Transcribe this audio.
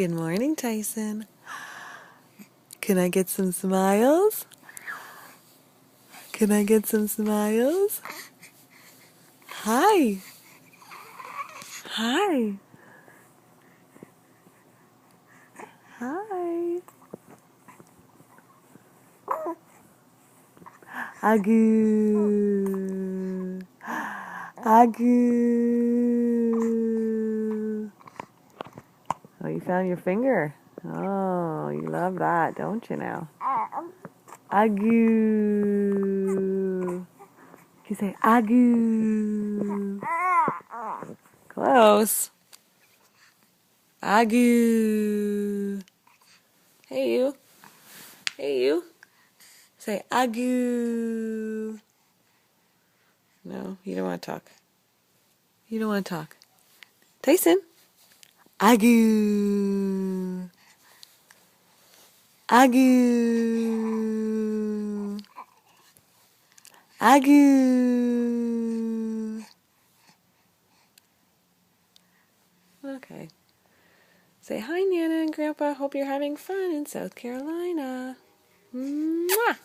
Good morning, Tyson. Can I get some smiles? Can I get some smiles? Hi. Hi. Hi. Agoo. Agoo. Oh, you found your finger. Oh, you love that, don't you now? Agoo. You say agoo. Close. Agoo. Hey, you. Hey, you. Say agoo. No, you don't want to talk. You don't want to talk. Tyson. Agoo. Agoo. Agoo. Okay. Say hi, Nana and Grandpa. Hope you're having fun in South Carolina. Mwah!